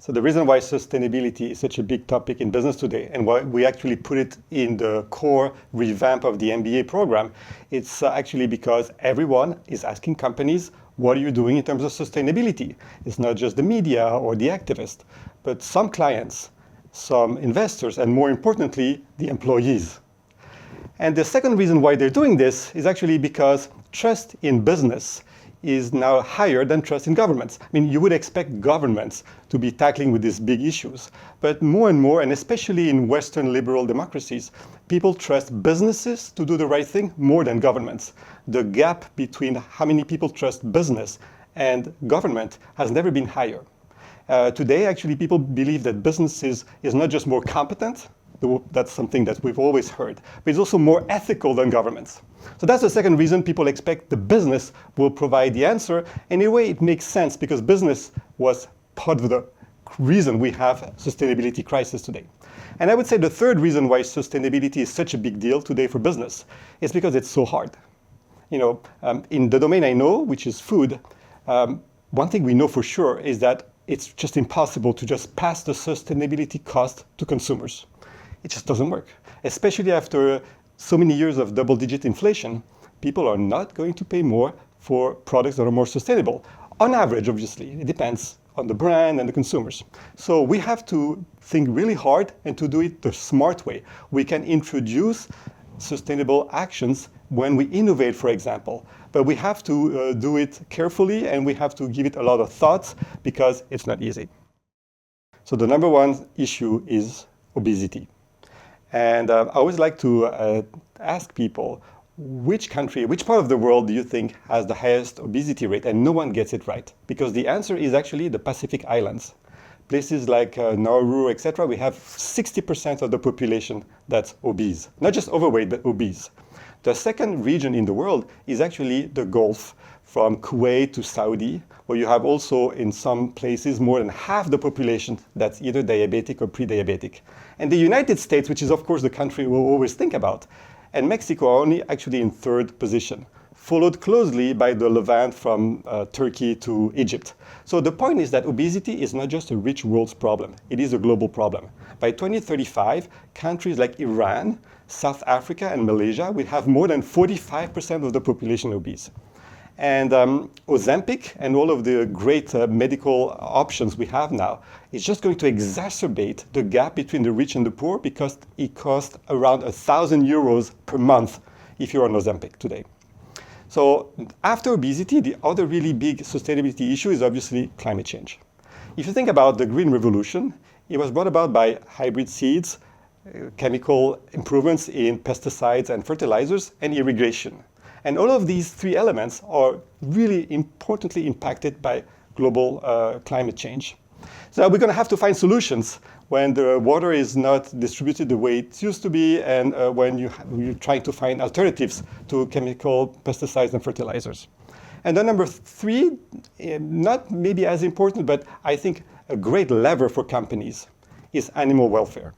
So the reason why sustainability is such a big topic in business today, and why we actually put it in the core revamp of the MBA program, it's actually because everyone is asking companies, what are you doing in terms of sustainability? It's not just the media or the activists, but some clients, some investors, and more importantly, the employees. And the second reason why they're doing this is actually because trust in business is now higher than trust in governments. I mean, you would expect governments to be tackling with these big issues, but more and more, and especially in Western liberal democracies, people trust businesses to do the right thing more than governments. The gap between how many people trust business and government has never been higher. Today, actually, people believe that businesses is not just more competent, that's something that we've always heard, but it's also more ethical than governments. So that's the second reason people expect the business will provide the answer. And in a way, it makes sense because business was part of the reason we have a sustainability crisis today. And I would say the third reason why sustainability is such a big deal today for business is because it's so hard. In the domain I know, which is food, one thing we know for sure is that it's just impossible to just pass the sustainability cost to consumers. It just doesn't work, especially after so many years of double-digit inflation. People are not going to pay more for products that are more sustainable. On average, obviously, it depends on the brand and the consumers. So we have to think really hard and to do it the smart way. We can introduce sustainable actions when we innovate, for example, but we have to do it carefully and we have to give it a lot of thought because it's not easy. So the number one issue is obesity. And I always like to ask people, which country, which part of the world do you think has the highest obesity rate? And no one gets it right, because the answer is actually the Pacific Islands. Places like Nauru, etc., we have 60% of the population that's obese. Not just overweight, but obese. The second region in the world is actually the Gulf, from Kuwait to Saudi, where you have also in some places more than half the population that's either diabetic or pre-diabetic. And the United States, which is of course the country we always think about, and Mexico are only actually in third position, followed closely by the Levant from Turkey to Egypt. So the point is that obesity is not just a rich world's problem, it is a global problem. By 2035, countries like Iran, South Africa, and Malaysia will have more than 45% of the population obese. And Ozempic and all of the great medical options we have now is just going to exacerbate the gap between the rich and the poor because it costs around €1,000 per month if you're on Ozempic today. So after obesity, the other really big sustainability issue is obviously climate change. If you think about the Green Revolution, it was brought about by hybrid seeds, chemical improvements in pesticides and fertilizers, and irrigation. And all of these three elements are really importantly impacted by global climate change. So we're going to have to find solutions when the water is not distributed the way it used to be, and when you're trying to find alternatives to chemical pesticides and fertilizers. And then number three, not maybe as important, but I think a great lever for companies is animal welfare.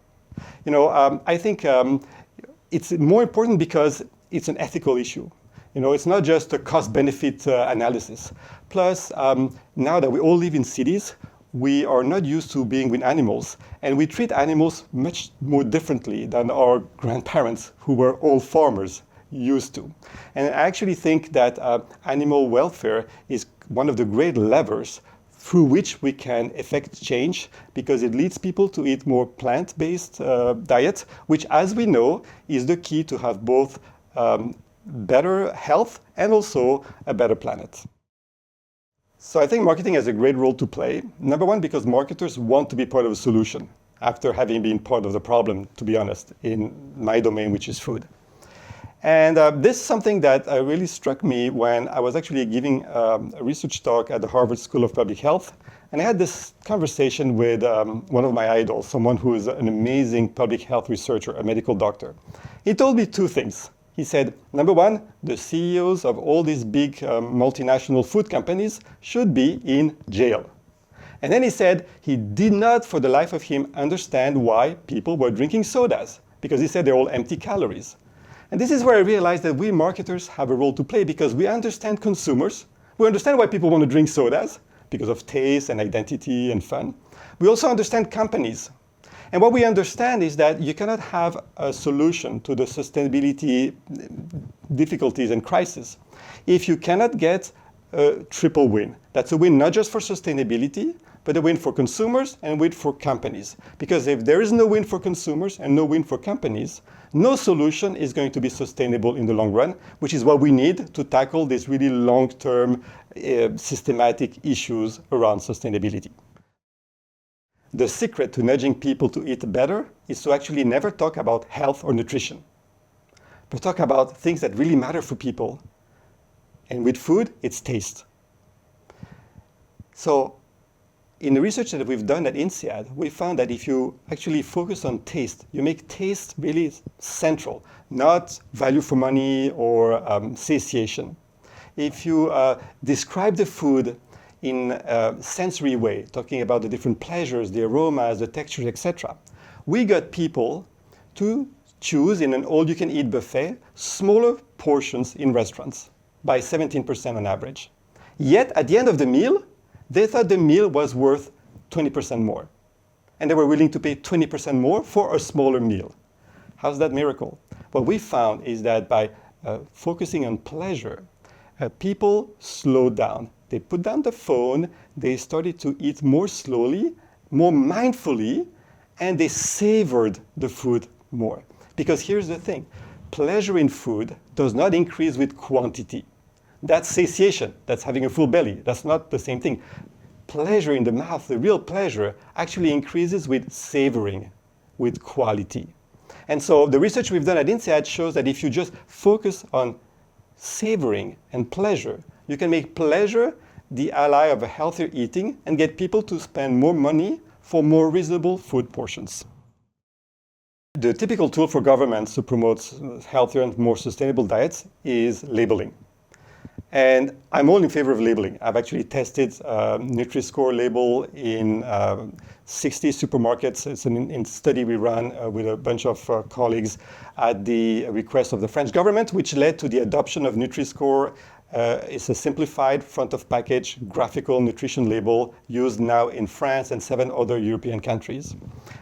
I think it's more important because it's an ethical issue. It's not just a cost-benefit analysis. Plus, now that we all live in cities, we are not used to being with animals, and we treat animals much more differently than our grandparents, who were all farmers, used to. And I actually think that animal welfare is one of the great levers through which we can effect change, because it leads people to eat more plant-based diet, which, as we know, is the key to have both better health and also a better planet. So I think marketing has a great role to play. Number one, because marketers want to be part of a solution after having been part of the problem, to be honest, in my domain, which is food. And this is something that really struck me when I was actually giving a research talk at the Harvard School of Public Health. And I had this conversation with one of my idols, someone who is an amazing public health researcher, a medical doctor. He told me two things. He said, number one, the CEOs of all these big multinational food companies should be in jail. And then he said he did not, for the life of him, understand why people were drinking sodas, because he said they're all empty calories. And this is where I realized that we marketers have a role to play, because we understand consumers, we understand why people want to drink sodas, because of taste and identity and fun. We also understand companies. And what we understand is that you cannot have a solution to the sustainability difficulties and crisis if you cannot get a triple win. That's a win not just for sustainability, but a win for consumers and a win for companies. Because if there is no win for consumers and no win for companies, no solution is going to be sustainable in the long run, which is what we need to tackle these really long-term systematic issues around sustainability. The secret to nudging people to eat better is to actually never talk about health or nutrition, but talk about things that really matter for people. And with food, it's taste. So in the research that we've done at INSEAD, we found that if you actually focus on taste, you make taste really central, not value for money or satiation. If you describe the food in a sensory way, talking about the different pleasures, the aromas, the textures, etc., we got people to choose in an all-you-can-eat buffet smaller portions in restaurants by 17% on average. Yet at the end of the meal, they thought the meal was worth 20% more. And they were willing to pay 20% more for a smaller meal. How's that miracle? What we found is that by focusing on pleasure, people slowed down. They put down the phone, they started to eat more slowly, more mindfully, and they savored the food more. Because here's the thing, pleasure in food does not increase with quantity. That's satiation, that's having a full belly. That's not the same thing. Pleasure in the mouth, the real pleasure, actually increases with savoring, with quality. And so the research we've done at INSEAD shows that if you just focus on savoring and pleasure, you can make pleasure the ally of a healthier eating and get people to spend more money for more reasonable food portions. The typical tool for governments to promote healthier and more sustainable diets is labeling. And I'm all in favor of labeling. I've actually tested Nutri-Score label in 60 supermarkets. It's a study we ran with a bunch of colleagues at the request of the French government, which led to the adoption of Nutri-Score. It's a simplified front-of-package graphical nutrition label used now in France and 7 other European countries.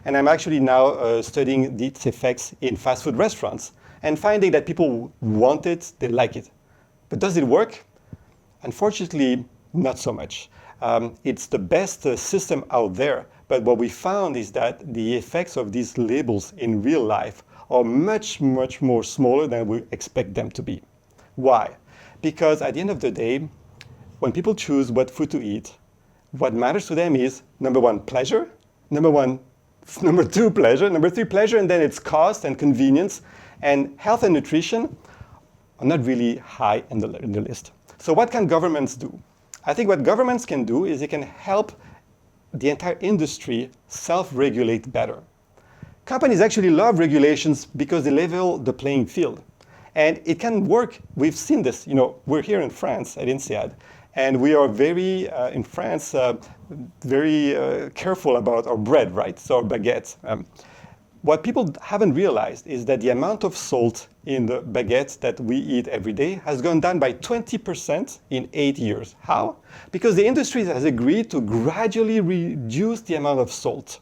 And I'm actually now studying its effects in fast food restaurants and finding that people want it, they like it. But does it work? Unfortunately, not so much. It's the best system out there, but what we found is that the effects of these labels in real life are much, much more smaller than we expect them to be. Why? Because at the end of the day, when people choose what food to eat, what matters to them is, number one, pleasure, number two, pleasure, number three, pleasure, and then it's cost and convenience, and health and nutrition are not really high in the list. So what can governments do? I think what governments can do is they can help the entire industry self-regulate better. Companies actually love regulations because they level the playing field. And it can work. We've seen this. We're here in France at INSEAD, and we are very, in France, very careful about our bread, right? So our baguettes. What people haven't realized is that the amount of salt in the baguettes that we eat every day has gone down by 20% in 8 years. How? Because the industry has agreed to gradually reduce the amount of salt.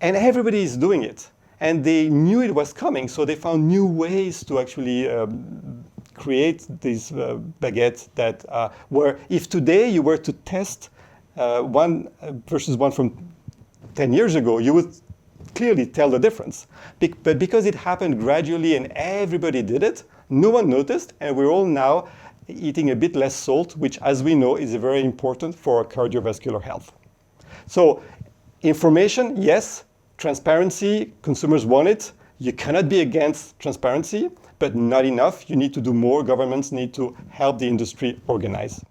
And everybody is doing it. And they knew it was coming, so they found new ways to actually create these baguettes that were, if today you were to test one versus one from 10 years ago, you would clearly tell the difference. But because it happened gradually and everybody did it, no one noticed, and we're all now eating a bit less salt, which, as we know, is very important for our cardiovascular health. So information, yes. Transparency, consumers want it. You cannot be against transparency, but not enough. You need to do more. Governments need to help the industry organize.